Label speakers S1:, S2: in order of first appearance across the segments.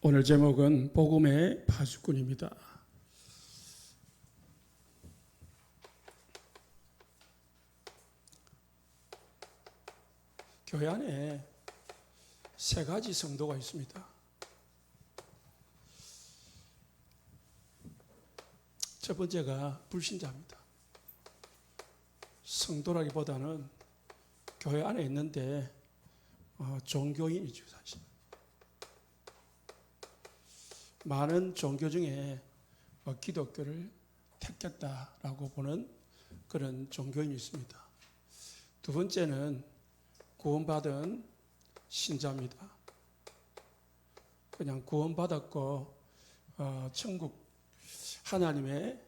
S1: 오늘 제목은 복음의 파수꾼입니다. 교회 안에 세 가지 성도가 있습니다. 첫 번째가 불신자입니다. 성도라기보다는 교회 안에 있는데 종교인이죠, 사실. 많은 종교 중에 기독교를 택했다라고 보는 그런 종교인이 있습니다. 두 번째는 구원받은 신자입니다. 그냥 구원받았고 천국 하나님의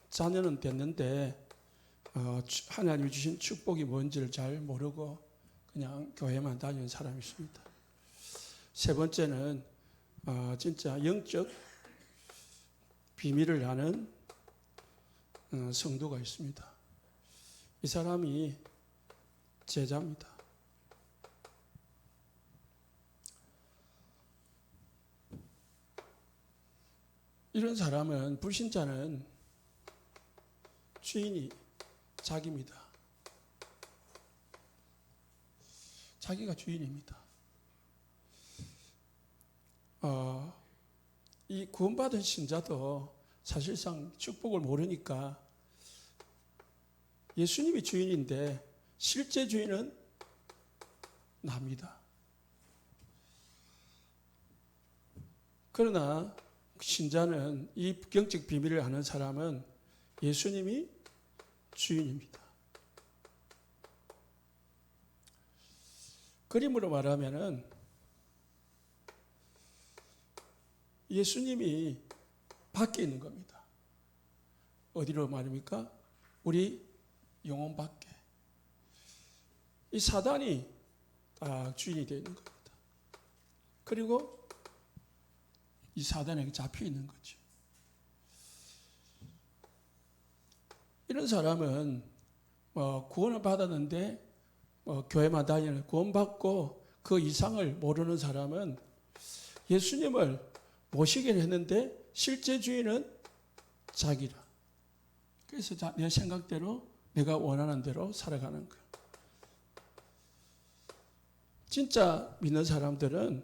S1: 자녀는 됐는데 하나님이 주신 축복이 뭔지를 잘 모르고 그냥 교회만 다니는 사람이 있습니다. 세 번째는 진짜 영적 비밀을 아는 성도가 있습니다. 이 사람이 제자입니다. 이런 사람은, 불신자는 주인이 자기입니다. 자기가 주인입니다. 이 구원받은 신자도 사실상 축복을 모르니까 예수님이 주인인데 실제 주인은 납니다. 그러나 신자는, 이 영적 비밀을 아는 사람은 예수님이 주인입니다. 그림으로 말하면은 예수님이 밖에 있는 겁니다. 어디로 말입니까? 우리 영혼 밖에. 이 사단이 딱 주인이 되어 있는 겁니다. 그리고 이 사단에게 잡혀 있는 거죠. 이런 사람은 구원을 받았는데 교회만 다니는, 구원받고 그 이상을 모르는 사람은 예수님을 모시긴 했는데 실제 주인은 자기라. 그래서 내 생각대로, 내가 원하는 대로 살아가는 거예요. 진짜 믿는 사람들은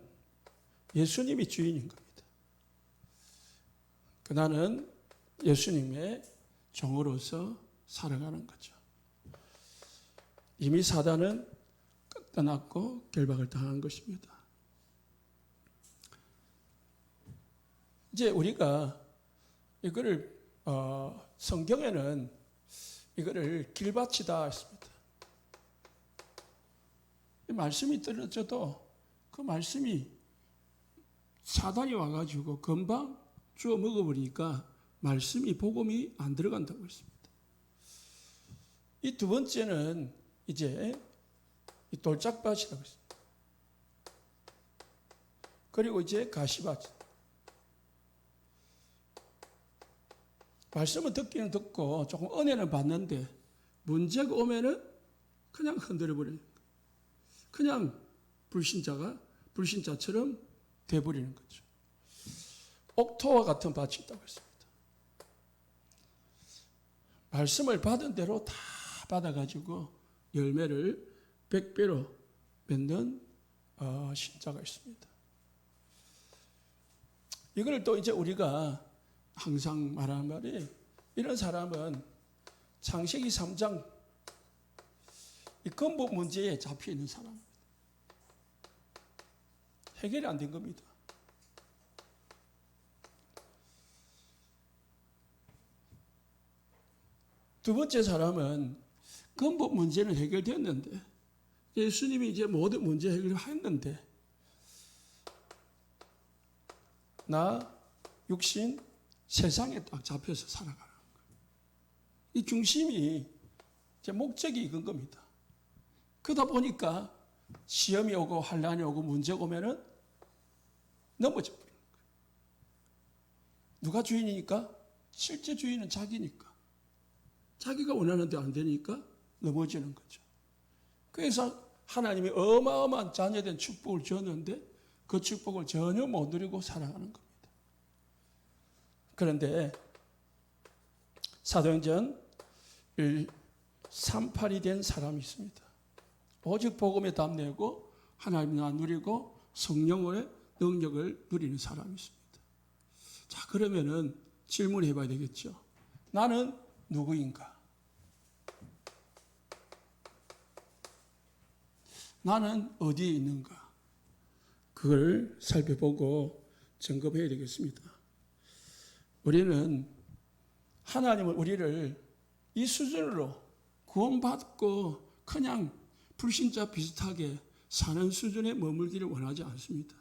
S1: 예수님이 주인인 겁니다. 나는 예수님의 종으로서 살아가는 거죠. 이미 사단은 떠났고 결박을 당한 것입니다. 이제 우리가 이거를 성경에는 이거를 길바치다 했습니다. 이 말씀이 떨어져도 그 말씀이 사단이 와가지고 금방 주워 먹어버리니까 말씀이, 복음이 안 들어간다고 했습니다. 이 두 번째는 이제 이 돌짝밭이라고 했습니다. 그리고 이제 가시밭. 말씀은 듣기는 듣고 조금 은혜는 받는데 문제가 오면은 그냥 흔들어버리는 거예요. 그냥 불신자처럼 돼버리는 거죠. 옥토와 같은 밭이 있다고 했습니다. 말씀을 받은 대로 다 받아가지고 열매를 100배로 맺는 신자가 있습니다. 이걸 또 이제 우리가 항상 말하는 말이, 이런 사람은 창세기 3장 이 근본 문제에 잡혀 있는 사람입니다. 해결이 안 된 겁니다. 두 번째 사람은 근본 문제는 해결됐는데, 예수님이 이제 모든 문제 해결을 했는데, 나, 육신, 세상에 딱 잡혀서 살아가는 거예요. 이 중심이 제 목적이 이건 겁니다. 그러다 보니까 시험이 오고 환난이 오고 문제가 오면은 넘어져 버리는 거예요. 누가 주인이니까? 실제 주인은 자기니까. 자기가 원하는 데 안 되니까 넘어지는 거죠. 그래서 하나님이 어마어마한 자녀된 축복을 줬는데 그 축복을 전혀 못 누리고 살아가는 겁니다. 그런데 사도행전 38이 된 사람이 있습니다. 오직 복음에 답내고 하나님을 누리고 성령의 능력을 누리는 사람이 있습니다. 자, 그러면은 질문해 봐야 되겠죠. 나는 누구인가? 나는 어디에 있는가? 그걸 살펴보고 점검해야 되겠습니다. 우리는 하나님은 우리를 이 수준으로 구원받고 그냥 불신자 비슷하게 사는 수준에 머물기를 원하지 않습니다.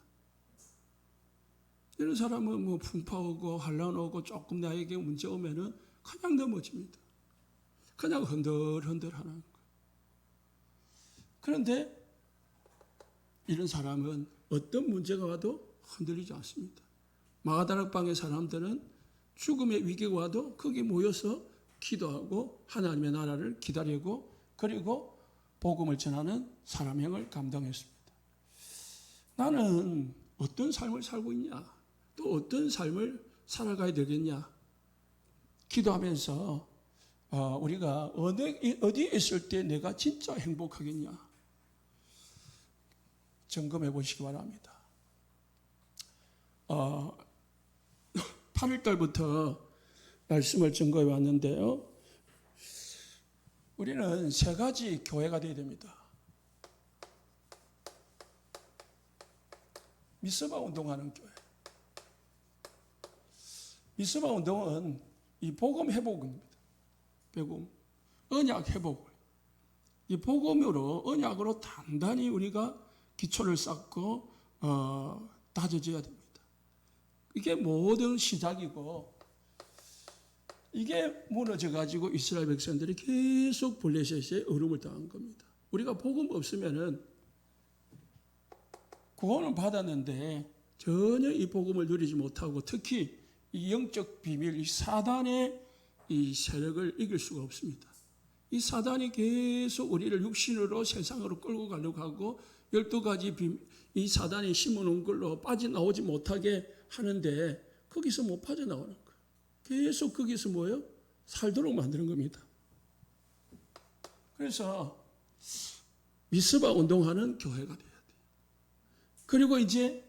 S1: 이런 사람은 뭐 풍파 오고 환란 오고 조금 나에게 문제 오면은 그냥 넘어집니다. 그냥 흔들흔들 하는 거예요. 그런데 이런 사람은 어떤 문제가 와도 흔들리지 않습니다. 마가다락방의 사람들은 죽음의 위기가 와도 거기 모여서 기도하고 하나님의 나라를 기다리고 그리고 복음을 전하는 사람행을 감당했습니다. 나는 어떤 삶을 살고 있냐? 또 어떤 삶을 살아가야 되겠냐? 기도하면서 우리가 어디에 있을 때 내가 진짜 행복하겠냐? 점검해 보시기 바랍니다. 8월달부터 말씀을 증거해 왔는데요. 우리는 세 가지 교회가 되어야 됩니다. 미스바 운동하는 교회. 미스바 운동은 이 복음 회복입니다. 복음, 언약 회복을. 이 복음으로 언약으로 단단히 우리가 기초를 쌓고 다져져야 됩니다. 이게 모든 시작이고 이게 무너져가지고 이스라엘 백성들이 계속 블레셋의 어려움을 당한 겁니다. 우리가 복음 없으면은 구원을 받았는데 전혀 이 복음을 누리지 못하고 특히 이 영적 비밀, 이 사단의 이 세력을 이길 수가 없습니다. 이 사단이 계속 우리를 육신으로 세상으로 끌고 가려고 하고 12가지 이 사단이 심어놓은 걸로 빠져나오지 못하게 하는데 거기서 못 빠져나오는 거예요. 계속 거기서 뭐예요? 살도록 만드는 겁니다. 그래서 미스바 운동하는 교회가 돼야 돼요. 그리고 이제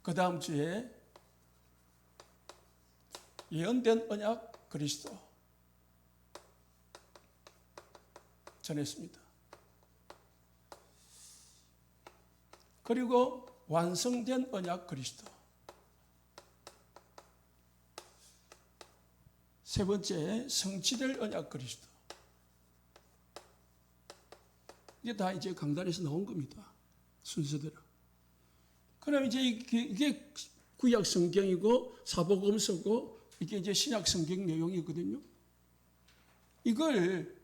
S1: 그 다음 주에 예언된 언약 그리스도 전했습니다. 그리고 완성된 언약 그리스도. 세 번째, 성취될 언약 그리스도. 이게 다 이제 강단에서 나온 겁니다. 순서대로. 그럼 이제 이게 구약 성경이고 사복음서고 이게 이제 신약 성경 내용이거든요. 이걸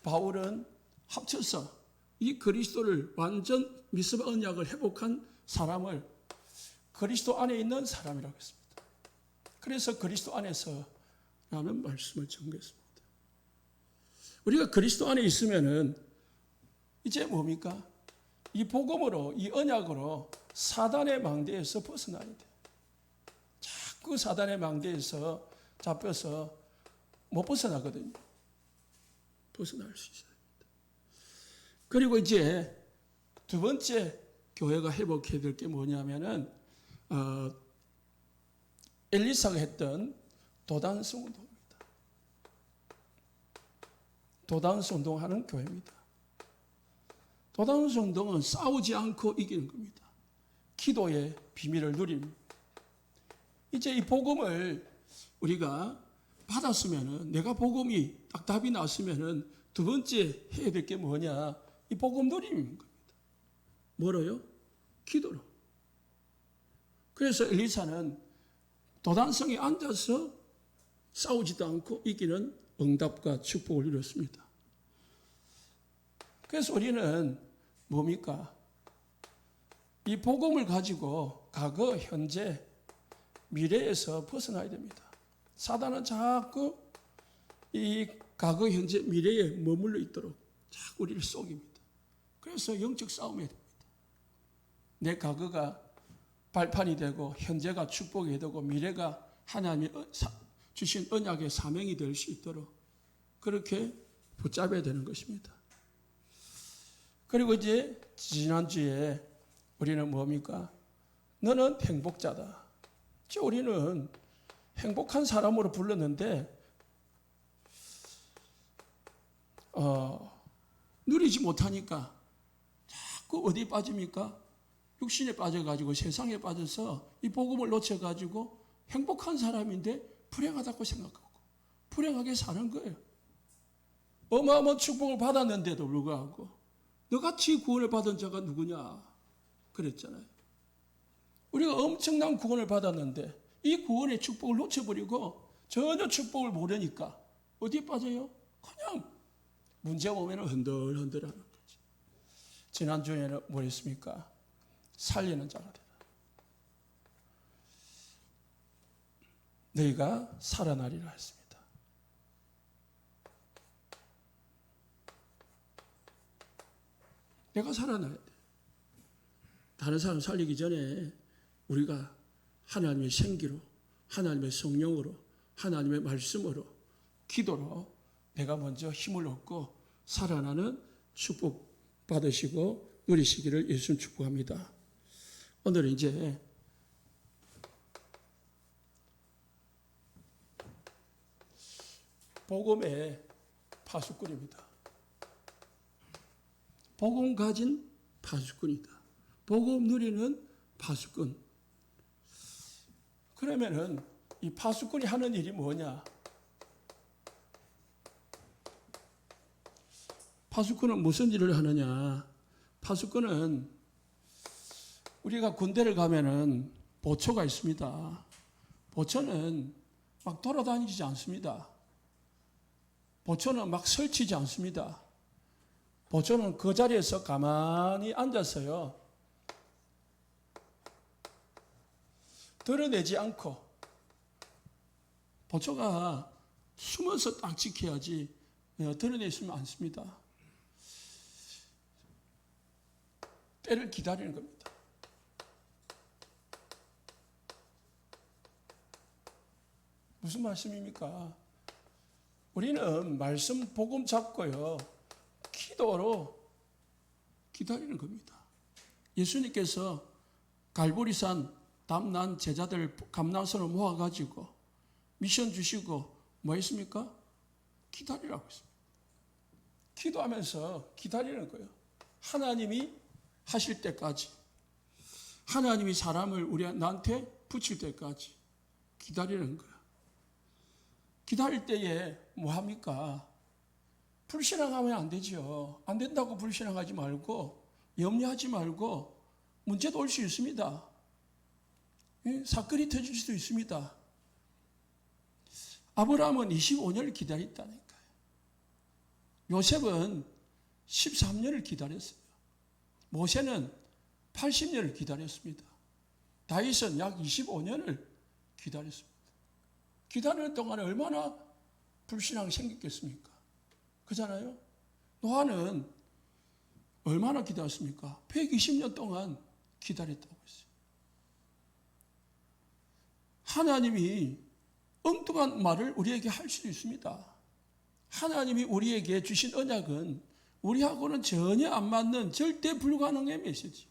S1: 바울은 합쳐서 이 그리스도를 완전 미스바 언약을 회복한 사람을 그리스도 안에 있는 사람이라고 했습니다. 그래서 그리스도 안에서 라는 말씀을 전했습니다. 우리가 그리스도 안에 있으면은 이제 뭡니까? 이 복음으로, 이 언약으로 사단의 망대에서 벗어나야 돼. 자꾸 사단의 망대에서 잡혀서 못 벗어나거든요. 벗어날 수 있어야 됩니다. 그리고 이제 두 번째 교회가 회복해야 될 게 뭐냐면은 엘리사가 했던 도단성 운동입니다. 도단성 운동하는 교회입니다. 도단성 운동은 싸우지 않고 이기는 겁니다. 기도의 비밀을 누립니다. 이제 이 복음을 우리가 받았으면은 내가 복음이 딱 답이 났으면은 두 번째 해야 될 게 뭐냐? 이 복음 누림인 겁니다. 뭐로요? 기도로. 그래서 엘리사는 도단성에 앉아서 싸우지도 않고 이기는 응답과 축복을 누렸습니다. 그래서 우리는 뭡니까? 이 복음을 가지고 과거, 현재, 미래에서 벗어나야 됩니다. 사단은 자꾸 이 과거, 현재, 미래에 머물러 있도록 자꾸 우리를 속입니다. 그래서 영적 싸움이 됩니다. 내 과거가 발판이 되고 현재가 축복이 되고 미래가 하나님이 주신 언약의 사명이 될 수 있도록 그렇게 붙잡아야 되는 것입니다. 그리고 이제 지난주에 우리는 뭡니까? 너는 행복자다. 우리는 행복한 사람으로 불렀는데 누리지 못하니까 자꾸 어디 빠집니까? 육신에 빠져가지고 세상에 빠져서 이 복음을 놓쳐가지고 행복한 사람인데 불행하다고 생각하고 불행하게 사는 거예요. 어마어마한 축복을 받았는데도 불구하고 너같이 구원을 받은 자가 누구냐 그랬잖아요. 우리가 엄청난 구원을 받았는데 이 구원의 축복을 놓쳐버리고 전혀 축복을 모르니까 어디에 빠져요? 그냥 문제 오면 흔들흔들하는 거지. 지난주에는 뭐 했습니까? 살리는 자가 되라. 너희가 살아나리라 했습니다. 내가 살아나야 돼. 다른 사람 살리기 전에 우리가 하나님의 생기로, 하나님의 성령으로, 하나님의 말씀으로, 기도로 내가 먼저 힘을 얻고 살아나는 축복 받으시고 누리시기를 예수님 축복합니다. 오늘은 이제 복음의 파수꾼입니다. 복음 가진 파수꾼이다. 복음 누리는 파수꾼. 그러면은 이 파수꾼이 하는 일이 뭐냐? 파수꾼은 무슨 일을 하느냐? 파수꾼은 우리가 군대를 가면은 보초가 있습니다. 보초는 막 돌아다니지 않습니다. 보초는 막 설치지 않습니다. 보초는 그 자리에서 가만히 앉아서요. 드러내지 않고 보초가 숨어서 딱 지켜야지 드러내 있으면 안 씁니다. 때를 기다리는 겁니다. 무슨 말씀입니까? 우리는 말씀 복음 잡고요. 기도로 기다리는 겁니다. 예수님께서 갈보리산 담난 제자들 감람선을 모아가지고 미션 주시고 뭐 했습니까? 기다리라고 했습니다. 기도하면서 기다리는 거예요. 하나님이 하실 때까지, 하나님이 사람을 나한테 붙일 때까지 기다리는 거예요. 기다릴 때에 뭐 합니까? 불신앙하면 안 되죠. 안 된다고 불신앙하지 말고 염려하지 말고 문제도 올 수 있습니다. 사건이 터질 수도 있습니다. 아브라함은 25년을 기다렸다니까요. 요셉은 13년을 기다렸어요. 모세는 80년을 기다렸습니다. 다윗은 약 25년을 기다렸습니다. 기다리는 동안에 얼마나 불신앙이 생겼겠습니까? 그잖아요. 노아는 얼마나 기다렸습니까? 120년 동안 기다렸다고 했어요. 하나님이 엉뚱한 말을 우리에게 할 수도 있습니다. 하나님이 우리에게 주신 언약은 우리하고는 전혀 안 맞는 절대 불가능의 메시지.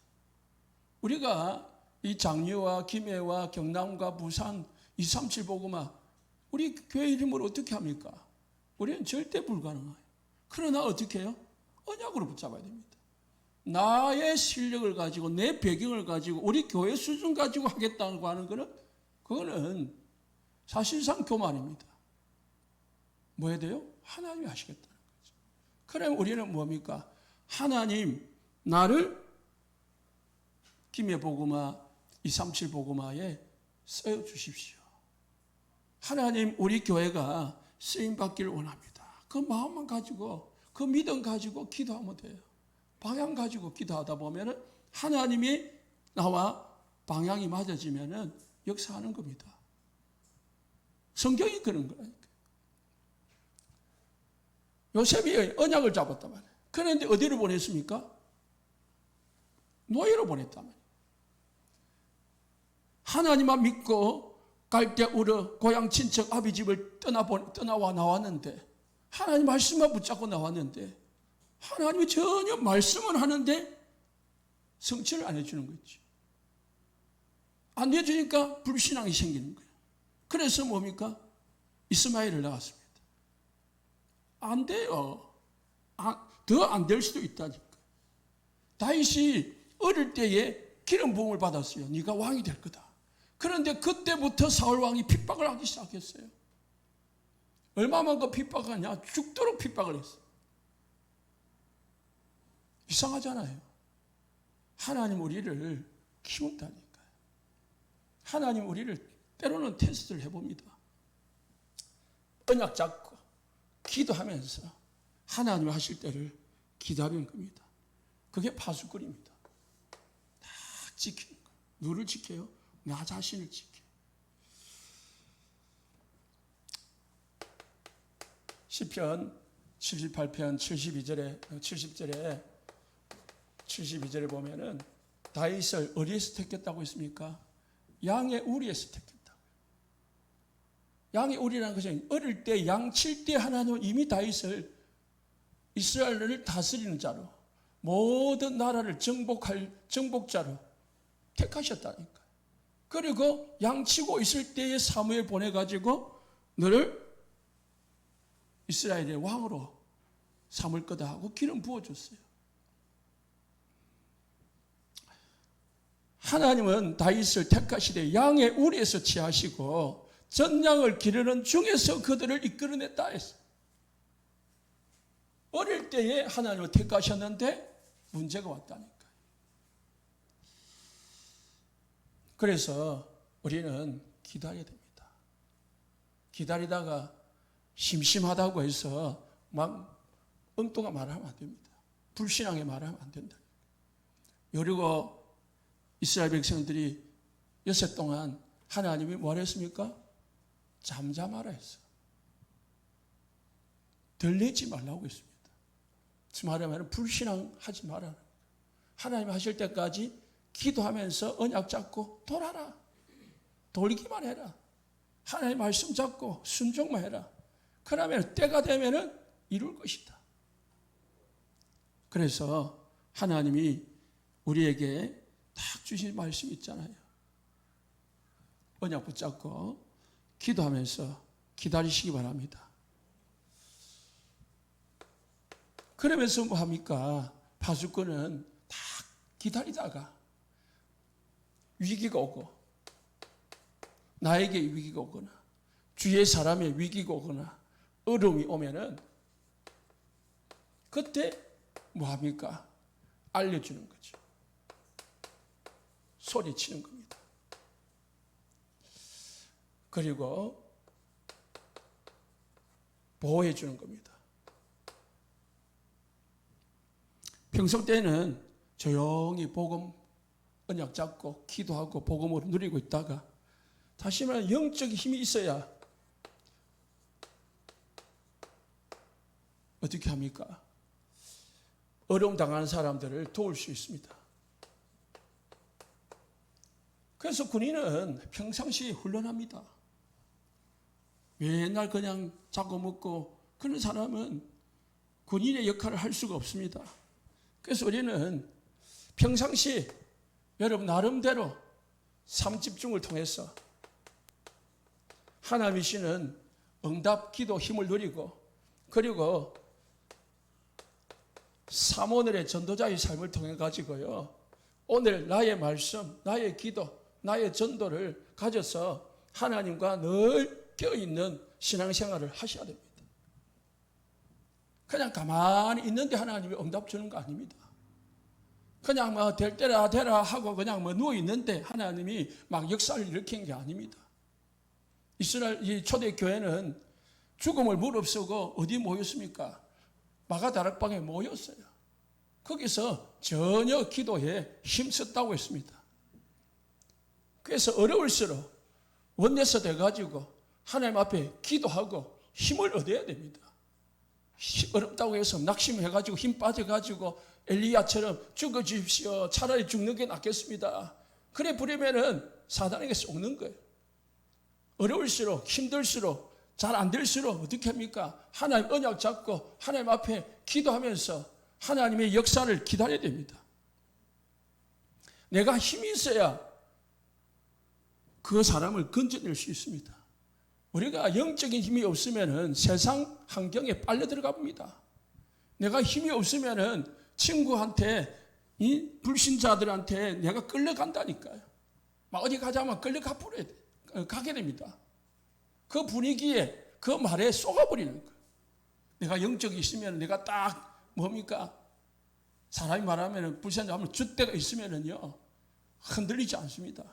S1: 우리가 이 장유와 김해와 경남과 부산 237 복음화 우리 교회 이름을 어떻게 합니까? 우리는 절대 불가능해요. 그러나 어떻게 해요? 언약으로 붙잡아야 됩니다. 나의 실력을 가지고 내 배경을 가지고 우리 교회 수준 가지고 하겠다고 하는 거는 그거는 사실상 교만입니다. 뭐 해야 돼요? 하나님이 하시겠다는 거죠. 그럼 우리는 뭡니까? 하나님 나를 김해 복음화 237 복음화에 쓰여 주십시오. 하나님 우리 교회가 쓰임 받기를 원합니다. 그 마음만 가지고 그 믿음 가지고 기도하면 돼요. 방향 가지고 기도하다 보면은 하나님이 나와 방향이 맞아지면은 역사하는 겁니다. 성경이 그런 거라니까요. 요셉이 언약을 잡았단 말이에요. 그런데 어디로 보냈습니까? 노예로 보냈단 말이에요. 하나님만 믿고 갈대 우르 고향 친척 아비 집을 떠나와 나왔는데, 하나님 말씀만 붙잡고 나왔는데, 하나님이 전혀 말씀을 하는데 성취를 안 해주는 거지. 안 해주니까 불신앙이 생기는 거예요. 그래서 뭡니까? 이스마엘을 낳았습니다. 안 돼요. 더 안 될 수도 있다니까. 다윗이 어릴 때에 기름 부음을 받았어요. 네가 왕이 될 거다. 그런데 그때부터 사울 왕이 핍박을 하기 시작했어요. 얼마만큼 핍박하냐? 죽도록 핍박을 했어요. 이상하잖아요. 하나님 우리를 키운다니까요. 하나님 우리를 때로는 테스트를 해봅니다. 언약 잡고 기도하면서 하나님 하실 때를 기다리는 겁니다. 그게 파수꾼입니다. 다 지키는 거예요. 누를 지켜요? 나 자신을 지켜요. 시편 78편 72절에 보면은 다윗을 어디에서 택했다고 했습니까? 양의 우리에서 택했다. 양의 우리라는 것은 어릴 때 양 칠 때 하나님은 이미 다윗을 이스라엘을 다스리는 자로, 모든 나라를 정복할 정복자로 택하셨다니까. 그리고 양 치고 있을 때에 사무엘 보내가지고 너를 이스라엘의 왕으로 삼을 거다 하고 기름 부어줬어요. 하나님은 다윗을 택하시되 양의 우리에서 취하시고 전양을 기르는 중에서 그들을 이끌어냈다 했어요. 어릴 때에 하나님을 택하셨는데 문제가 왔다니까요. 그래서 우리는 기다려야 됩니다. 기다리다가 심심하다고 해서 막 엉뚱한 말을 하면 안 됩니다. 불신앙의 말을 하면 안 된다. 그리고 이스라엘 백성들이 여섯 동안 하나님이 뭐 했습니까? 잠잠하라 했어. 들리지 말라고 했습니다. 말하면 불신앙하지 말아라. 하나님 하실 때까지 기도하면서 언약 잡고 돌아라. 돌기만 해라. 하나님 말씀 잡고 순종만 해라. 그러면 때가 되면은 이룰 것이다. 그래서 하나님이 우리에게 딱 주신 말씀이 있잖아요. 언약 붙잡고 기도하면서 기다리시기 바랍니다. 그러면서 뭐 합니까? 파수꾼은 다 기다리다가 위기가 오고, 나에게 위기가 오거나 주위의 사람의 위기가 오거나 어려움이 오면은 그때 뭐 합니까? 알려주는 거죠. 소리치는 겁니다. 그리고 보호해 주는 겁니다. 평소 때는 조용히 복음 언약 잡고 기도하고 복음으로 누리고 있다가 다시 말하면 영적인 힘이 있어야 어떻게 합니까? 어려움 당하는 사람들을 도울 수 있습니다. 그래서 군인은 평상시에 훈련합니다. 맨날 그냥 자고 먹고 그런 사람은 군인의 역할을 할 수가 없습니다. 그래서 우리는 평상시 여러분 나름대로 삶집중을 통해서 하나님이시는 응답 기도 힘을 누리고, 그리고 사모늘의 전도자의 삶을 통해 가지고요, 오늘 나의 말씀, 나의 기도, 나의 전도를 가져서 하나님과 늘 껴있는 신앙생활을 하셔야 됩니다. 그냥 가만히 있는데 하나님이 응답 주는 거 아닙니다. 그냥 뭐 될 때라 되라 하고 그냥 뭐 누워 있는데 하나님이 막 역사를 일으킨 게 아닙니다. 이스라엘 이 초대 교회는 죽음을 무릅쓰고 어디 모였습니까? 마가다락방에 모였어요. 거기서 전혀 기도에 힘썼다고 했습니다. 그래서 어려울수록 원내서 돼가지고 하나님 앞에 기도하고 힘을 얻어야 됩니다. 어렵다고 해서 낙심해가지고 힘 빠져가지고 엘리야처럼 죽어주십시오. 차라리 죽는 게 낫겠습니다. 그래 부리면은 사단에게 속는 거예요. 어려울수록, 힘들수록, 잘 안 될수록 어떻게 합니까? 하나님 언약 잡고 하나님 앞에 기도하면서 하나님의 역사를 기다려야 됩니다. 내가 힘이 있어야 그 사람을 건져낼 수 있습니다. 우리가 영적인 힘이 없으면 세상 환경에 빨려 들어가 봅니다. 내가 힘이 없으면 친구한테, 이 불신자들한테 내가 끌려간다니까요. 막 어디 가자면 끌려가 버려야 돼. 가게 됩니다. 그 분위기에, 그 말에 쏘가버리는 거예요. 내가 영적이 있으면 내가 딱 뭡니까? 사람이 말하면 불신자 하면 줏대가 있으면요 흔들리지 않습니다.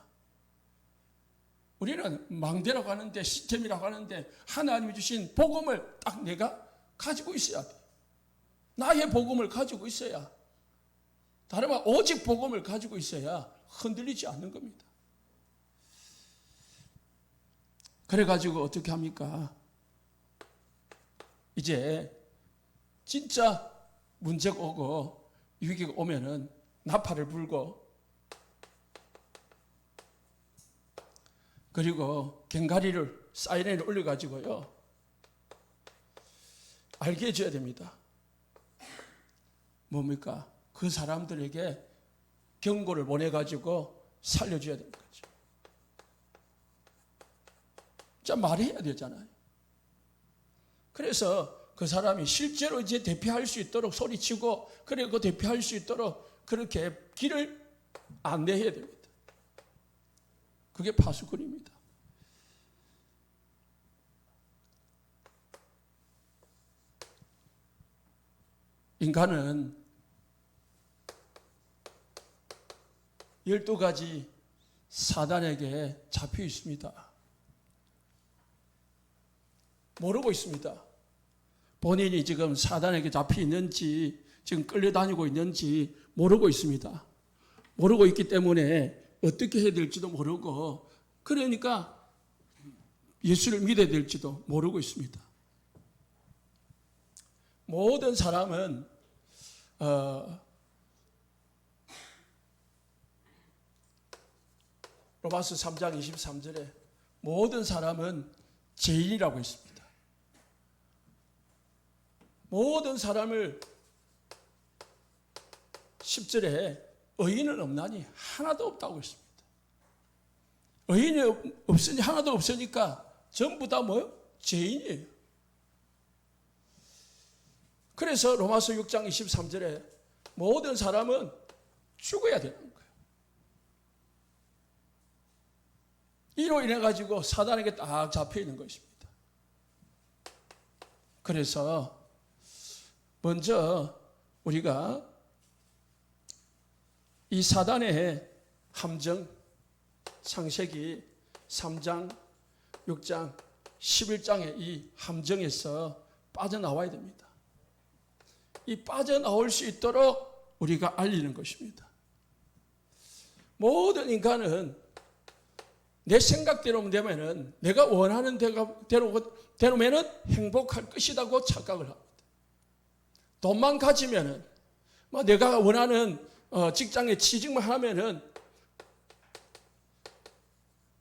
S1: 우리는 망대라고 하는데, 시스템이라고 하는데 하나님이 주신 복음을 딱 내가 가지고 있어야 돼. 나의 복음을 가지고 있어야, 다른 말 오직 복음을 가지고 있어야 흔들리지 않는 겁니다. 그래가지고 어떻게 합니까? 이제 진짜 문제가 오고 위기가 오면은 나팔을 불고, 그리고 갱가리를, 사이렌을 올려가지고요 알게 해줘야 됩니다. 뭡니까? 그 사람들에게 경고를 보내가지고 살려줘야 되는 거죠. 진짜 말해야 되잖아요. 그래서 그 사람이 실제로 이제 대피할 수 있도록 소리치고, 그리고 대피할 수 있도록 그렇게 길을 안내해야 됩니다. 그게 파수꾼입니다. 인간은 12가지 사단에게 잡혀 있습니다. 모르고 있습니다. 본인이 지금 사단에게 잡혀 있는지, 지금 끌려다니고 있는지 모르고 있습니다. 모르고 있기 때문에 어떻게 해야 될지도 모르고, 그러니까 예수를 믿어야 될지도 모르고 있습니다. 모든 사람은 로마서 3장 23절에 모든 사람은 죄인이라고 했습니다. 모든 사람을 10절에 의인은 없나니 하나도 없다고 했습니다. 의인이 없으니 하나도 없으니까 전부 다 뭐요? 죄인이에요. 그래서 로마서 6장 23절에 모든 사람은 죽어야 되는 거예요. 이로 인해 가지고 사단에게 딱 잡혀 있는 것입니다. 그래서 먼저 우리가 이 사단의 함정, 창세기 3장, 6장, 11장의 이 함정에서 빠져나와야 됩니다. 이 빠져나올 수 있도록 우리가 알리는 것입니다. 모든 인간은 내 생각대로 되면은, 내가 원하는 대로면은 행복할 것이라고 착각을 합니다. 돈만 가지면은, 내가 원하는 직장에 취직만 하면은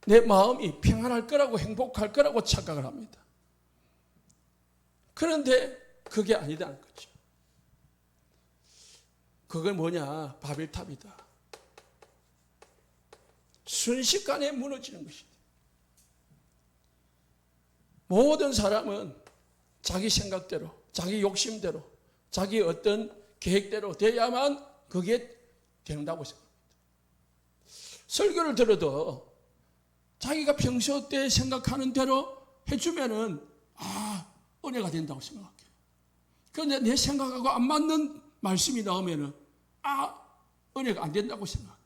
S1: 내 마음이 평안할 거라고, 행복할 거라고 착각을 합니다. 그런데 그게 아니다는 거죠. 그건 뭐냐? 바벨탑이다. 순식간에 무너지는 것이다. 모든 사람은 자기 생각대로, 자기 욕심대로, 자기 어떤 계획대로 돼야만 그게 된다고 생각합니다. 설교를 들어도 자기가 평소 때 생각하는 대로 해주면은 은혜가 된다고 생각해요. 그런데 내 생각하고 안 맞는 말씀이 나오면은 은혜가 안 된다고 생각해요.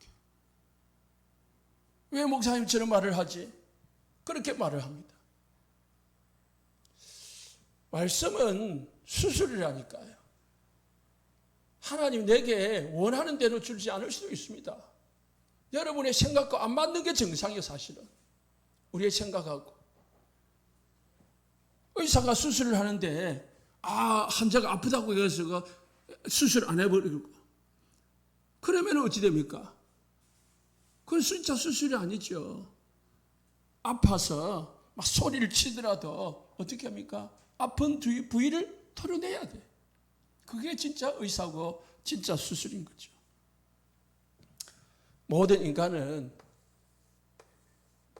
S1: 왜 목사님처럼 말을 하지? 그렇게 말을 합니다. 말씀은 수술이라니까요. 하나님 내게 원하는 대로 주지 않을 수도 있습니다. 여러분의 생각과 안 맞는 게 정상이에요, 사실은. 우리의 생각하고. 의사가 수술을 하는데 환자가 아프다고 해서 수술 안 해버리고, 그러면 어찌 됩니까? 그건 진짜 수술이 아니죠. 아파서 막 소리를 치더라도 어떻게 합니까? 아픈 부위를 털어내야 돼. 그게 진짜 의사고 진짜 수술인 거죠. 모든 인간은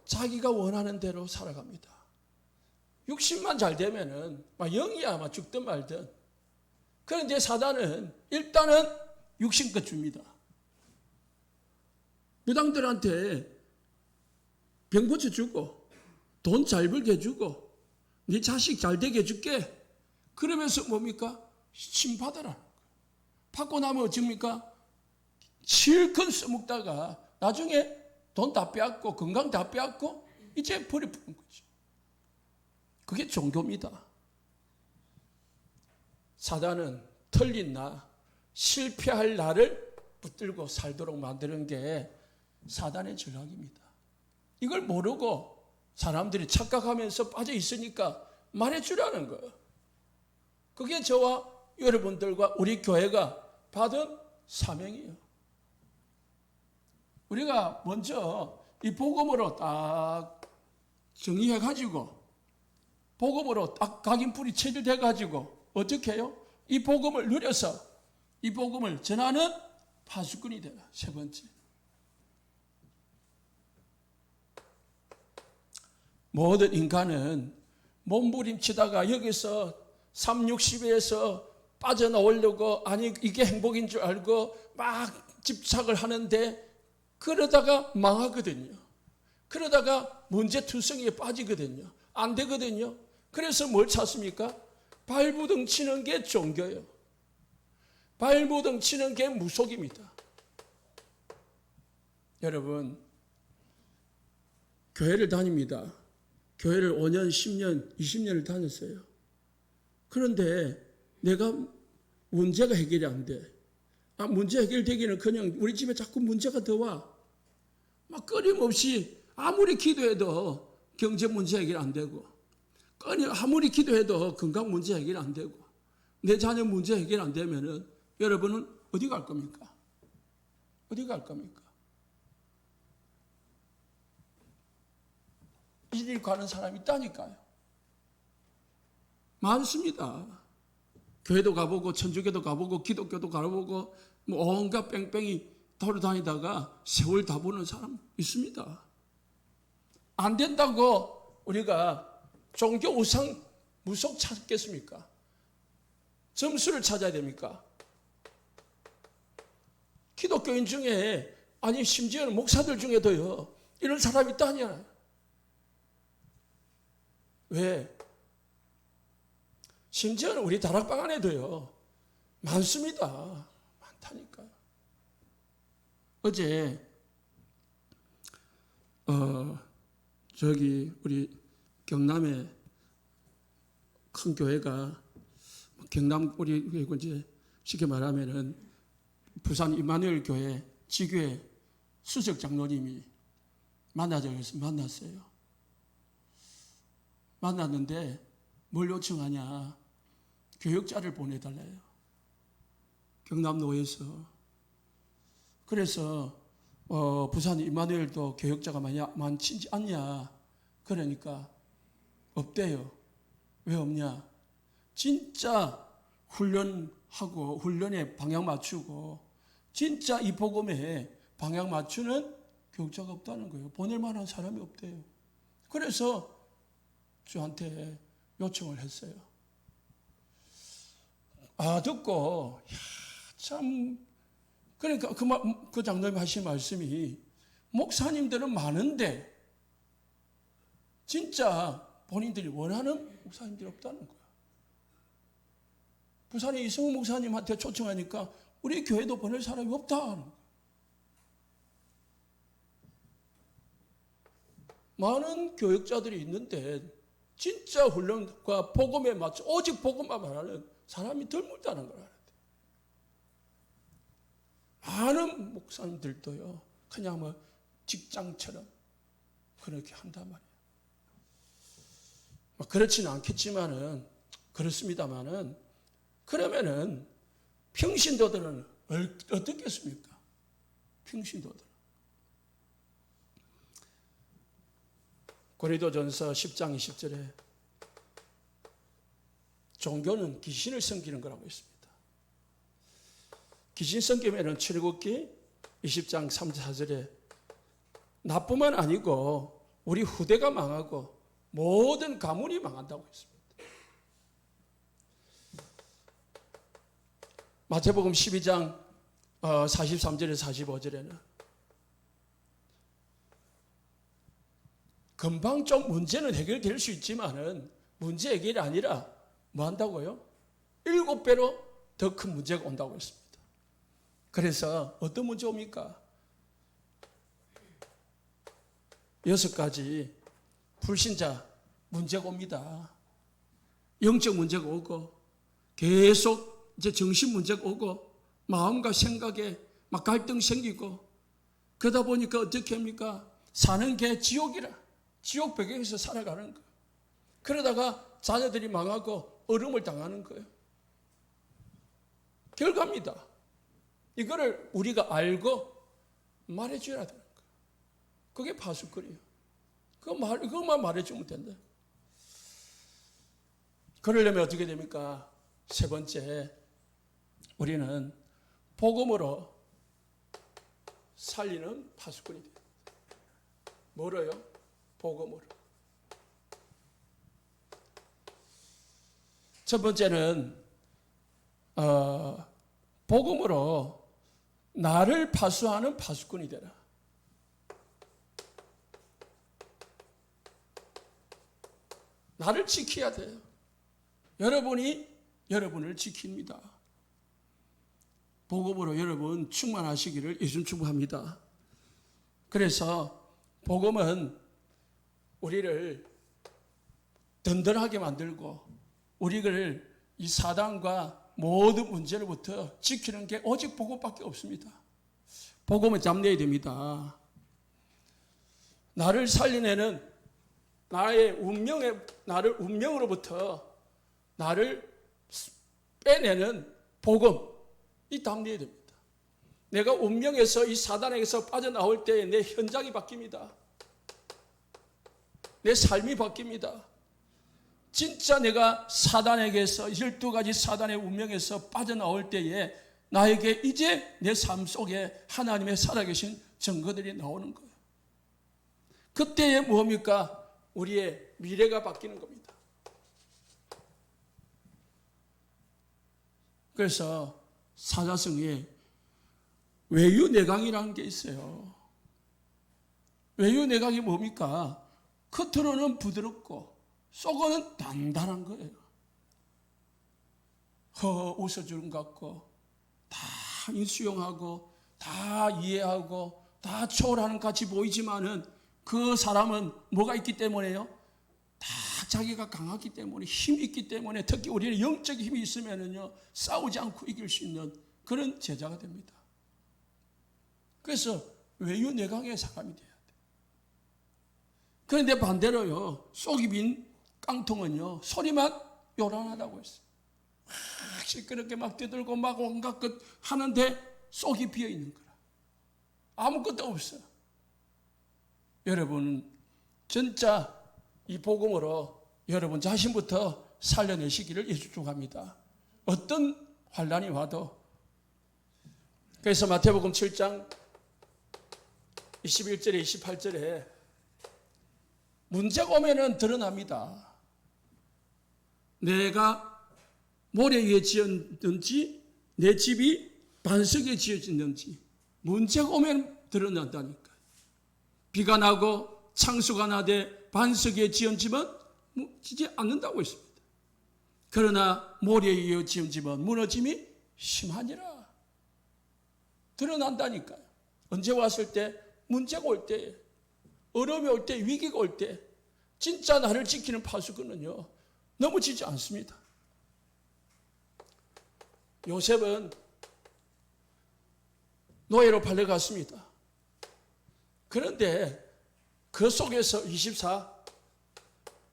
S1: 자기가 원하는 대로 살아갑니다. 육신만 잘 되면은 막 영이야 막 죽든 말든. 그런데 사단은 일단은 육신껏 줍니다. 무당들한테 병 고쳐주고 돈 잘 벌게 해주고 네 자식 잘 되게 해줄게. 그러면서 뭡니까? 신 받아라. 받고 나면 어쩝니까? 실컷 써먹다가 나중에 돈 다 빼앗고 건강 다 빼앗고 이제 버려버린 거죠. 그게 종교입니다. 사단은 틀린 나, 실패할 나를 붙들고 살도록 만드는 게 사단의 전략입니다. 이걸 모르고 사람들이 착각하면서 빠져 있으니까 말해주라는 거예요. 그게 저와 여러분들과 우리 교회가 받은 사명이에요. 우리가 먼저 이 복음으로 딱 정의해가지고 복음으로 딱 각인풀이 체질돼가지고 어떻게 해요? 이 복음을 누려서 이 복음을 전하는 파수꾼이 되라. 세 번째. 모든 인간은 몸부림치다가 여기서 3, 60에서 빠져나오려고 아니 이게 행복인 줄 알고 막 집착을 하는데 그러다가 망하거든요. 그러다가 문제투성이에 빠지거든요. 안 되거든요. 그래서 뭘 찾습니까? 발부둥 치는 게 종교예요. 발부둥 치는 게 무속입니다. 여러분, 교회를 다닙니다. 교회를 5년, 10년, 20년을 다녔어요. 그런데 내가 문제가 해결이 안 돼. 문제 해결되기는 그냥 우리 집에 자꾸 문제가 더 와. 막 끊임없이 아무리 기도해도 경제 문제 해결 안 되고 아무리 기도해도 건강 문제 해결 안 되고 내 자녀 문제 해결 안 되면은 여러분은 어디 갈 겁니까? 어디 갈 겁니까? 이리 가는 사람이 있다니까요. 많습니다. 교회도 가보고 천주교도 가보고 기독교도 가보고 뭐 온갖 뺑뺑이 돌아다니다가 세월 다 보는 사람 있습니다. 안 된다고 우리가 종교 우상 무속 찾겠습니까? 점수를 찾아야 됩니까? 기독교인 중에 아니 심지어는 목사들 중에도요 이런 사람이 있다니요. 왜? 심지어는 우리 다락방 안에도요 많습니다. 많다니까요. 어제 저기 우리 경남에 큰 교회가 경남 우리 이제 쉽게 말하면은 부산 이마누엘 교회 지교회 수석 장로님이 만나자고 해서 만났어요. 만났는데 뭘 요청하냐? 교역자를 보내달래요. 경남노에서. 그래서 부산 이마누엘도 교역자가 많지 않냐? 그러니까 없대요. 왜 없냐? 진짜 훈련하고 훈련에 방향 맞추고 진짜 이 복음에 방향 맞추는 교역자가 없다는 거예요. 보낼 만한 사람이 없대요. 그래서 저한테 요청을 했어요. 듣고 참 그러니까 그 장로님 하신 말씀이 목사님들은 많은데 진짜 본인들이 원하는 목사님들이 없다는 거야. 부산에 이승우 목사님한테 초청하니까 우리 교회도 보낼 사람이 없다는 거야. 많은 교역자들이 있는데 진짜 훈련과 복음에 맞춰 오직 복음만 말하는 사람이 드물다는 걸 알아야 돼. 많은 목사님들도요 그냥 뭐 직장처럼 그렇게 한단 말이에요. 그렇지는 않겠지만은 그렇습니다만은 그러면은 평신도들은 어떻겠습니까? 평신도들 고린도전서 10장 20절에 종교는 귀신을 섬기는 거라고 했습니다. 귀신 섬기면은 출애굽기 20장 3, 4절에 나뿐만 아니고 우리 후대가 망하고 모든 가문이 망한다고 했습니다. 마태복음 12장 43절에 45절에는 금방 좀 문제는 해결될 수 있지만은 문제 해결이 아니라 뭐 한다고요? 7배로 더 큰 문제가 온다고 했습니다. 그래서 어떤 문제 옵니까? 6가지 불신자 문제가 옵니다. 영적 문제가 오고 계속 이제 정신 문제가 오고 마음과 생각에 막 갈등 생기고 그러다 보니까 어떻게 합니까? 사는 게 지옥이라. 지옥 배경에서 살아가는 거예요. 그러다가 자녀들이 망하고 어려움을 당하는 거예요. 결과입니다. 이거를 우리가 알고 말해줘야 되는 거예요. 그게 파수꾼이에요. 그것만 말해주면 된다. 그러려면 어떻게 됩니까? 세 번째, 우리는 복음으로 살리는 파수꾼이 돼요. 뭐로요? 복음으로. 첫 번째는 복음으로 나를 파수하는 파수꾼이 되라. 나를 지켜야 돼요. 여러분이 여러분을 지킵니다. 복음으로 여러분 충만하시기를 예수님 축복합니다. 그래서 복음은 우리를 든든하게 만들고 우리를 이 사단과 모든 문제로부터 지키는 게 오직 복음밖에 없습니다. 복음을 잡내야 됩니다. 나를 살려내는 나를 운명으로부터 나를 빼내는 복음, 이 담내야 됩니다. 내가 운명에서 이 사단에게서 빠져나올 때 내 현장이 바뀝니다. 내 삶이 바뀝니다. 진짜 내가 사단에게서 12가지 사단의 운명에서 빠져나올 때에 나에게 이제 내 삶 속에 하나님의 살아계신 증거들이 나오는 거예요. 그때에 뭡니까? 우리의 미래가 바뀌는 겁니다. 그래서 사자성에 외유내강이라는 게 있어요. 외유내강이 뭡니까? 겉으로는 부드럽고 속은 단단한 거예요. 웃어주는 것 같고 다 인수용하고 다 이해하고 다 초월하는 것 같이 보이지만은 그 사람은 뭐가 있기 때문에요? 다 자기가 강하기 때문에 힘이 있기 때문에 특히 우리는 영적인 힘이 있으면은요 싸우지 않고 이길 수 있는 그런 제자가 됩니다. 그래서 외유내강의 사람이 돼야 돼. 그런데 반대로요 속이 빈 깡통은요 소리만 요란하다고 했어요. 시끄럽게 막 뛰들고 막 온갖 것 하는데 속이 비어 있는 거라. 아무것도 없어요. 여러분은 진짜 이 복음으로 여러분 자신부터 살려내시기를 예수 축복합니다. 어떤 환난이 와도. 그래서 마태복음 7장 21절에 28절에 문제가 오면은 드러납니다. 내가 모래 위에 지었는지 내 집이 반석에 지어졌는지 문제가 오면 드러난다니까. 비가 나고 창수가 나되 반석에 지은 집은 무너지지 않는다고 했습니다. 그러나 모래에 이어 지은 집은 무너짐이 심하니라. 드러난다니까요. 언제 왔을 때? 문제가 올 때, 어려움이 올 때, 위기가 올 때 진짜 나를 지키는 파수꾼은요 넘어지지 않습니다. 요셉은 노예로 팔려갔습니다. 그런데 그 속에서 24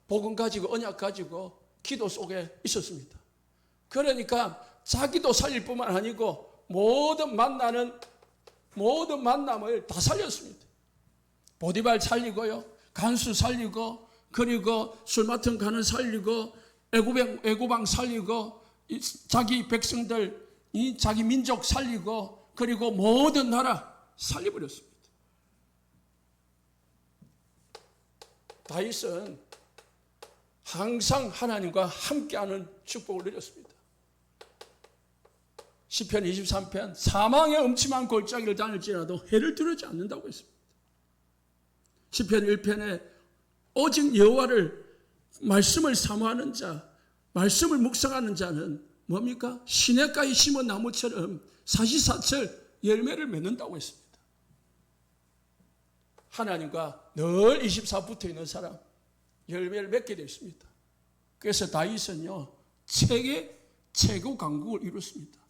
S1: 복음 가지고 언약 가지고 기도 속에 있었습니다. 그러니까 자기도 살릴 뿐만 아니고 모든 만남을 다 살렸습니다. 보디발 살리고요. 간수 살리고, 그리고 술 맡은 간을 살리고, 애고방 살리고, 자기 백성들, 자기 민족 살리고, 그리고 모든 나라 살려버렸습니다. 다윗은 항상 하나님과 함께하는 축복을 누렸습니다. 시편 23편 사망의 음침한 골짜기를 다닐지라도 해를 두려지 않는다고 했습니다. 시편 1편에 오직 여호와를 말씀을 사모하는 자, 말씀을 묵상하는 자는 뭡니까? 시냇가에 심은 나무처럼 사시사철 열매를 맺는다고 했습니다. 하나님과 늘 24 붙어 있는 사람, 열매를 맺게 되어 있습니다. 그래서 다윗은요, 최고 강국을 이뤘습니다.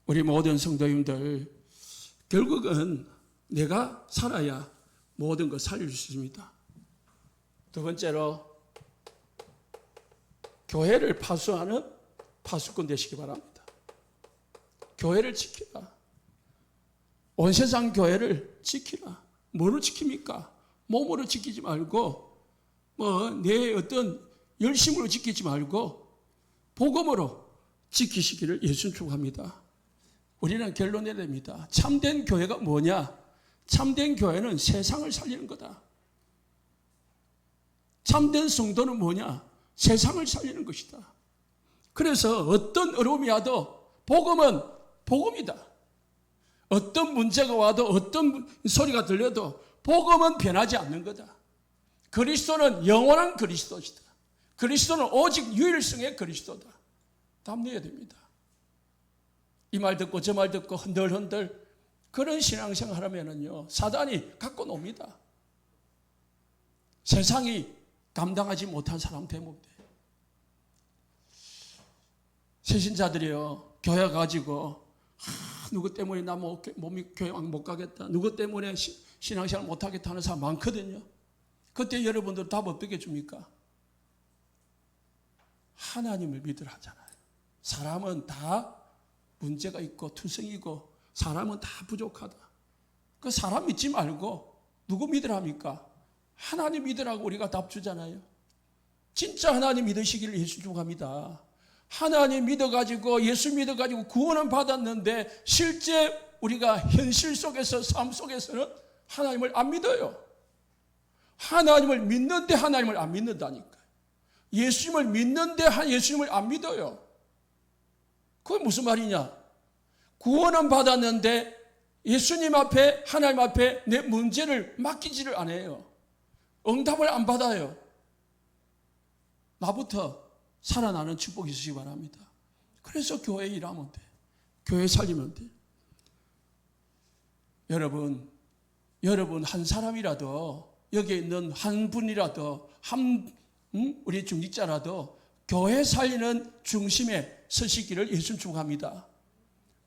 S1: 우리 모든 성도님들, 결국은 내가 살아야 모든 걸 살릴 수 있습니다. 두 번째로, 교회를 파수하는 파수꾼 되시기 바랍니다. 교회를 지키라. 온 세상 교회를 지키라. 뭐로 지킵니까? 몸으로 지키지 말고, 내 어떤 열심으로 지키지 말고, 복음으로 지키시기를 예수님 축복합니다. 우리는 결론 내야 됩니다. 참된 교회가 뭐냐? 참된 교회는 세상을 살리는 거다. 참된 성도는 뭐냐? 세상을 살리는 것이다. 그래서 어떤 어려움이 와도 복음은 복음이다. 어떤 문제가 와도 어떤 소리가 들려도 복음은 변하지 않는 거다. 그리스도는 영원한 그리스도시다. 그리스도는 오직 유일성의 그리스도다. 담내야 됩니다. 이 말 듣고 저 말 듣고 흔들흔들 그런 신앙생활 하면은요, 사단이 갖고 놉니다. 세상이 감당하지 못한 사람 되면 돼요. 세신자들이요, 교회 가지고 누구 때문에 나 몸이 교회 못 가겠다, 누구 때문에 신앙생활 못 하겠다 하는 사람 많거든요. 그때 여러분들 답 어떻게 줍니까? 하나님을 믿으라 하잖아요. 사람은 다 문제가 있고 투성이고 사람은 다 부족하다. 그 사람 믿지 말고 누구 믿으라 합니까? 하나님 믿으라고 우리가 답 주잖아요. 진짜 하나님 믿으시기를 예수 축복합니다. 하나님 믿어가지고 예수 믿어가지고 구원은 받았는데 실제 우리가 현실 속에서 삶 속에서는 하나님을 안 믿어요. 하나님을 믿는데 하나님을 안 믿는다니까요. 예수님을 믿는데 예수님을 안 믿어요. 그게 무슨 말이냐? 구원은 받았는데 예수님 앞에 하나님 앞에 내 문제를 맡기지를 않아요. 응답을 안 받아요. 나부터 살아나는 축복이 있으시기 바랍니다. 그래서 교회 일하면 돼. 교회 살리면 돼. 여러분 한 사람이라도 여기 있는 한 분이라도 우리 중직자라도 교회 살리는 중심에 서시기를 예수님 축복합니다.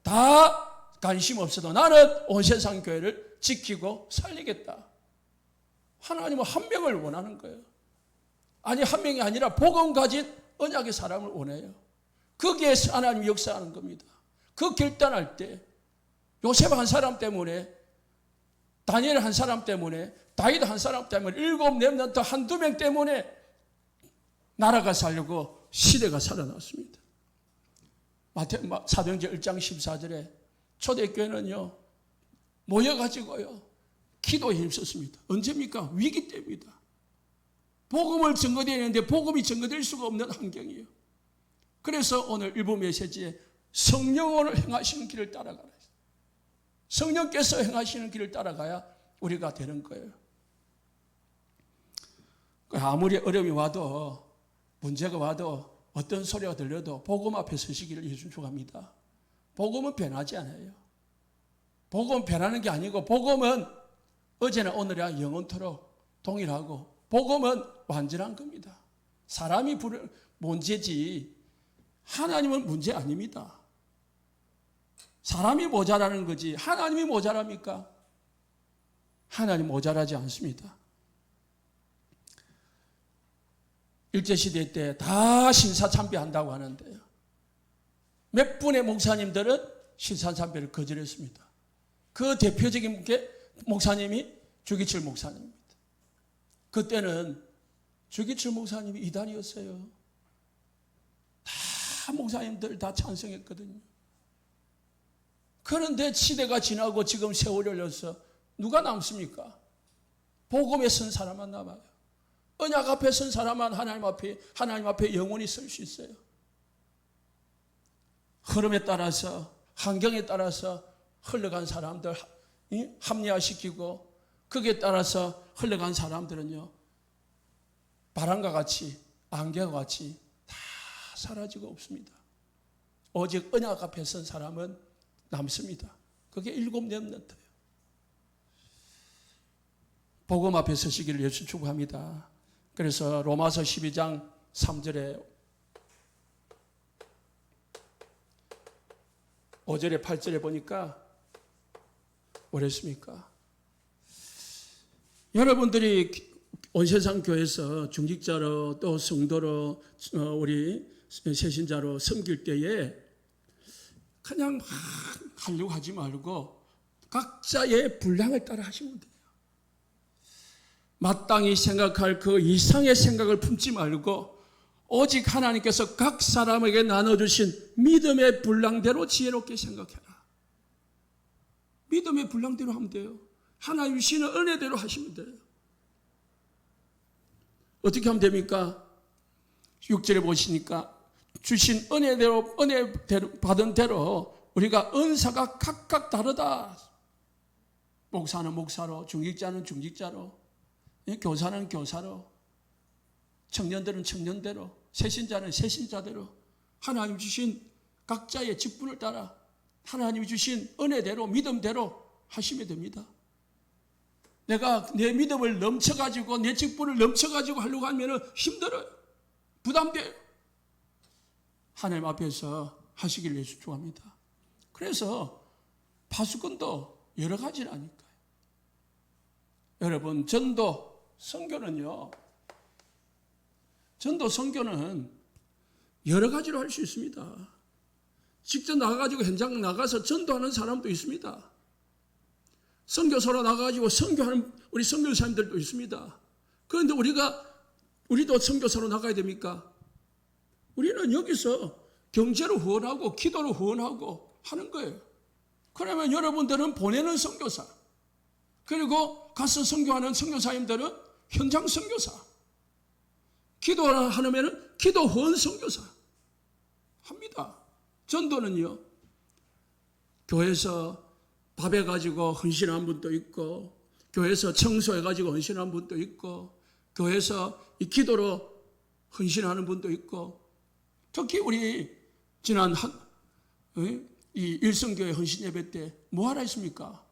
S1: 다 관심 없어도 나는 온 세상 교회를 지키고 살리겠다. 하나님은 한 명을 원하는 거예요. 아니 한 명이 아니라 복음 가진 언약의 사람을 원해요. 거기에서 하나님이 역사하는 겁니다. 그 결단할 때 요셉 한 사람 때문에, 다니엘 한 사람 때문에, 다윗 한 사람 때문에, 7 렘넌트 한두 명 때문에 나라가 살려고 시대가 살아났습니다. 사도행전 1장 14절에 초대교회는요 모여가지고요 기도에 힘썼습니다. 언제입니까? 위기 때입니다. 복음을 증거되어야 하는데 복음이 증거될 수가 없는 환경이에요. 그래서 오늘 일부 메시지에 성령으로 행하시는 길을 따라가라. 성령께서 행하시는 길을 따라가야 우리가 되는 거예요. 아무리 어려움이 와도, 문제가 와도, 어떤 소리가 들려도 복음 앞에 서시기를 예수 축복합니다. 복음은 변하지 않아요. 복음은 변하는 게 아니고 복음은 어제나 오늘이나 영원토록 동일하고 복음은 완전한 겁니다. 사람이 문제지 하나님은 문제 아닙니다. 사람이 모자라는 거지 하나님이 모자랍니까? 하나님 모자라지 않습니다. 일제시대 때 다 신사참배한다고 하는데요. 몇 분의 목사님들은 신사참배를 거절했습니다. 그 대표적인 게 목사님이 주기철 목사님입니다. 그때는 주기철 목사님이 이단이었어요. 다 목사님들 다 찬성했거든요. 그런데 시대가 지나고 지금 세월이 흘러서 누가 남습니까? 복음에 선 사람만 남아요. 언약 앞에 선 사람만 하나님 앞에 영원히 설 수 있어요. 흐름에 따라서, 환경에 따라서 흘러간 사람들 합리화시키고, 거기에 따라서 흘러간 사람들은요, 바람과 같이, 안개와 같이 다 사라지고 없습니다. 오직 언약 앞에 선 사람은 남습니다. 그게 7 렘넌트예요. 복음 앞에 서시기를 예수 축복합니다. 그래서 로마서 12장 3절에 5절에 8절에 보니까 뭐랬습니까? 여러분들이 온 세상 교회에서 중직자로 또 성도로 우리 새신자로 섬길 때에 그냥 막 하려고 하지 말고 각자의 분량을 따라 하시면 돼요. 마땅히 생각할 그 이상의 생각을 품지 말고 오직 하나님께서 각 사람에게 나눠주신 믿음의 분량대로 지혜롭게 생각해라. 믿음의 분량대로 하면 돼요. 하나님 주시는 은혜대로 하시면 돼요. 어떻게 하면 됩니까? 6절에 보시니까 주신 은혜대로, 받은 대로 우리가 은사가 각각 다르다. 목사는 목사로, 중직자는 중직자로, 교사는 교사로, 청년들은 청년대로, 새신자는 새신자대로 하나님 주신 각자의 직분을 따라 하나님 주신 은혜대로, 믿음대로 하시면 됩니다. 내가 내 믿음을 넘쳐가지고 내 직분을 넘쳐가지고 하려고 하면 힘들어요. 부담돼요. 하나님 앞에서 하시길 예수 축복합니다. 그래서 파수꾼도 여러 가지라니까요. 여러분, 전도 선교는요, 전도 선교는 여러 가지로 할 수 있습니다. 직접 나가가지고 현장 나가서 전도하는 사람도 있습니다. 선교사로 나가가지고 선교하는 우리 선교사님들도 있습니다. 그런데 우리도 선교사로 나가야 됩니까? 우리는 여기서 경제로 후원하고 기도로 후원하고 하는 거예요. 그러면 여러분들은 보내는 선교사, 그리고 가서 선교하는 선교사님들은 현장 선교사, 기도하면 기도 후원 선교사 합니다. 전도는요, 교회에서 밥해가지고 헌신한 분도 있고, 교회에서 청소해가지고 헌신한 분도 있고, 교회에서 이 기도로 헌신하는 분도 있고, 특히 우리 지난 이 일성교회 헌신 예배 때 뭐 하라 했습니까?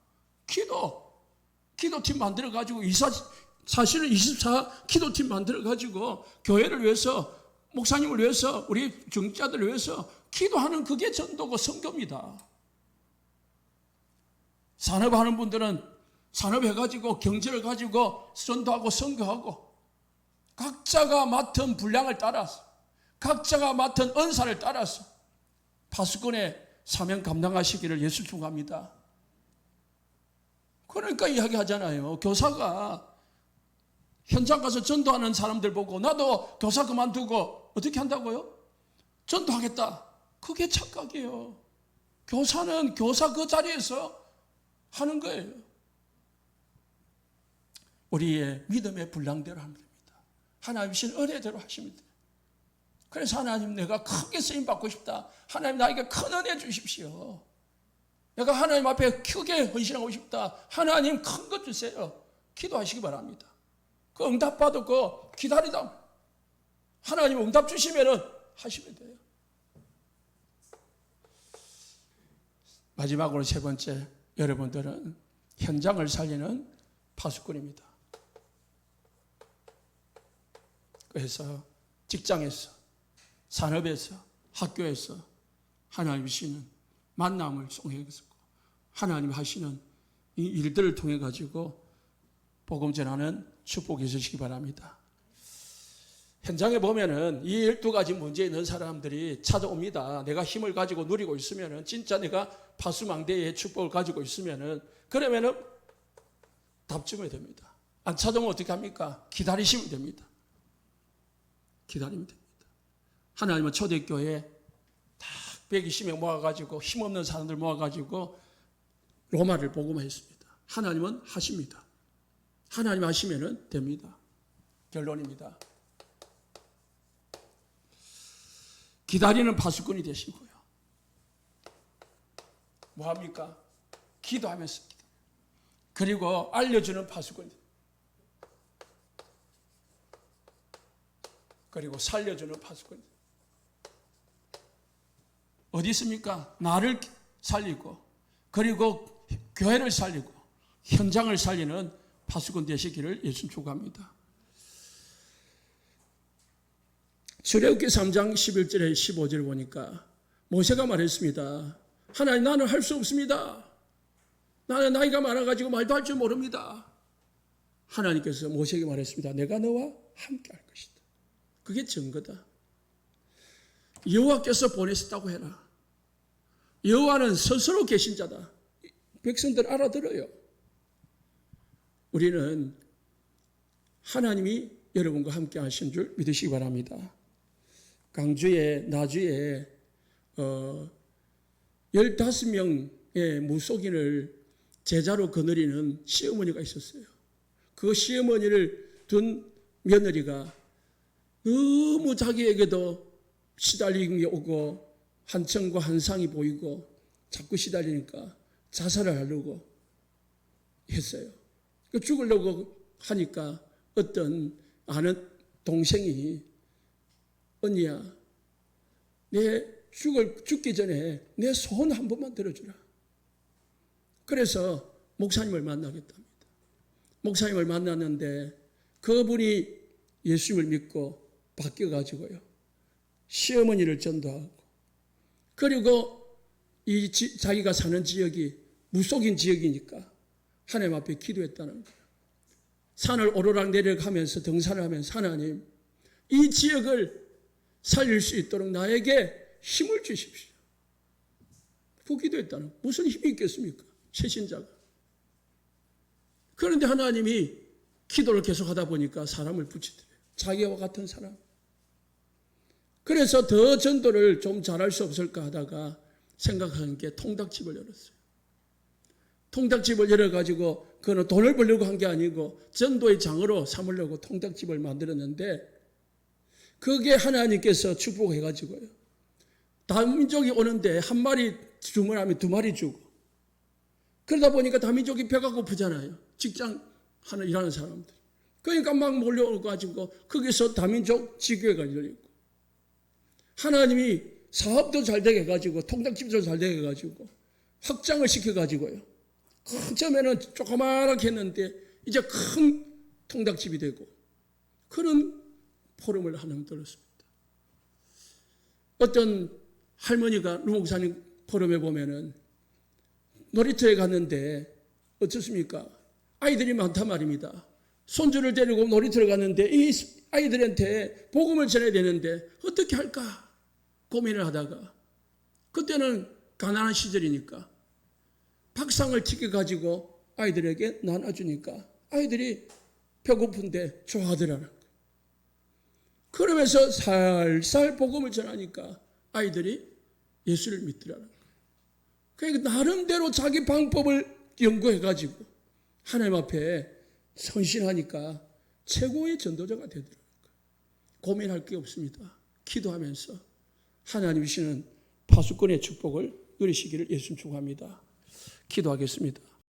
S1: 기도팀 만들어가지고 사실은 24 기도팀 만들어가지고 교회를 위해서, 목사님을 위해서, 우리 중직자들을 위해서 기도하는 그게 전도고 선교입니다. 산업하는 분들은 산업해가지고 경제를 가지고 전도하고 선교하고, 각자가 맡은 분량을 따라서, 각자가 맡은 은사를 따라서 파수꾼의 사명 감당하시기를 예수 축복합니다. 그러니까 이야기하잖아요. 교사가 현장 가서 전도하는 사람들 보고 나도 교사 그만두고 어떻게 한다고요? 전도하겠다. 그게 착각이에요. 교사는 교사 그 자리에서 하는 거예요. 우리의 믿음의 분량대로 하면 됩니다. 하나님 주신 은혜대로 하시면 돼요. 그래서 하나님, 내가 크게 쓰임 받고 싶다. 하나님, 나에게 큰 은혜 주십시오. 내가 하나님 앞에 크게 헌신하고 싶다. 하나님, 큰 것 주세요. 기도하시기 바랍니다. 그 응답 받고 기다리다 하나님 응답 주시면 하시면 돼요. 마지막으로 세 번째, 여러분들은 현장을 살리는 파수꾼입니다. 그래서 직장에서, 산업에서, 학교에서 하나님 주시는 만남을 통해서 하나님 하시는 이 일들을 통해 가지고 복음 전하는 축복이 있으시기 바랍니다. 현장에 보면은 이 12가지 문제 있는 사람들이 찾아옵니다. 내가 힘을 가지고 누리고 있으면은, 진짜 내가 파수망대의 축복을 가지고 있으면은, 그러면은 답 주면 됩니다. 안 찾아오면 어떻게 합니까? 기다리시면 됩니다. 기다리면 됩니다. 하나님은 초대교회에 딱 120명 모아가지고 힘없는 사람들 모아가지고 로마를 복음화했습니다. 하나님은 하십니다. 하나님 하시면 됩니다. 결론입니다. 기다리는 파수꾼이 되시고요. 뭐합니까? 기도하면서 기도. 그리고 알려주는 파수꾼이 됩니다. 그리고 살려주는 파수꾼이 됩니다. 어디 있습니까? 나를 살리고 그리고 교회를 살리고 현장을 살리는 파수꾼 되시기를 예수 축복합니다. 출애굽기 3장 11절에 15절을 보니까 모세가 말했습니다. 하나님, 나는 할 수 없습니다. 나는 나이가 많아가지고 말도 할 줄 모릅니다. 하나님께서 모세에게 말했습니다. 내가 너와 함께 할 것이다. 그게 증거다. 여호와께서 보내셨다고 해라. 여호와는 스스로 계신 자다. 백성들 알아들어요. 우리는 하나님이 여러분과 함께 하신 줄 믿으시기 바랍니다. 강주에 나주에 15명의 무속인을 제자로 거느리는 시어머니가 있었어요. 그 시어머니를 둔 며느리가 너무 자기에게도 시달리는 게 오고 한청과 한상이 보이고 자꾸 시달리니까 자살을 하려고 했어요. 죽으려고 하니까 어떤 아는 동생이 언니야, 내 죽기 전에 내 소원 한 번만 들어주라. 그래서 목사님을 만나겠답니다. 목사님을 만났는데 그분이 예수님을 믿고 바뀌어가지고요. 시어머니를 전도하고 그리고 자기가 사는 지역이 무속인 지역이니까 하나님 앞에 기도했다는 거예요. 산을 오르락 내려가면서 등산을 하면서 하나님, 이 지역을 살릴 수 있도록 나에게 힘을 주십시오. 그 기도했다는 거예요. 무슨 힘이 있겠습니까? 최신자가. 그런데 하나님이 기도를 계속하다 보니까 사람을 붙이더래요. 자기와 같은 사람. 그래서 더 전도를 좀 잘할 수 없을까 하다가 생각한 게 통닭집을 열었어요. 통닭집을 열어가지고 그거는 돈을 벌려고 한 게 아니고 전도의 장으로 삼으려고 통닭집을 만들었는데 그게 하나님께서 축복해가지고요. 다민족이 오는데 한 마리 주문하면 두 마리 주고 그러다 보니까 다민족이 배가 고프잖아요. 직장 하는 일하는 사람들. 그러니까 막 몰려가지고 거기서 다민족 지교회가 열리고 하나님이 사업도 잘 되게 해가지고 통닭집도 잘 되게 해가지고 확장을 시켜가지고요. 처음에는 조그맣게 했는데 이제 큰 통닭집이 되고 그런 포럼을 하나 들었습니다. 어떤 할머니가 루목사님 포럼에 보면은 놀이터에 갔는데 어떻습니까? 아이들이 많단 말입니다. 손주를 데리고 놀이터에 갔는데 이 아이들한테 복음을 전해야 되는데 어떻게 할까 고민을 하다가 그때는 가난한 시절이니까 밥상을 튀겨가지고 아이들에게 나눠주니까 아이들이 배고픈데 좋아하더라는 거예요. 그러면서 살살 복음을 전하니까 아이들이 예수를 믿더라는 거예요. 그러니까 나름대로 자기 방법을 연구해가지고 하나님 앞에 헌신하니까 최고의 전도자가 되더라는 거예요. 고민할 게 없습니다. 기도하면서 하나님 주시는 파수꾼의 축복을 누리시기를 예수 축복합니다. 기도하겠습니다.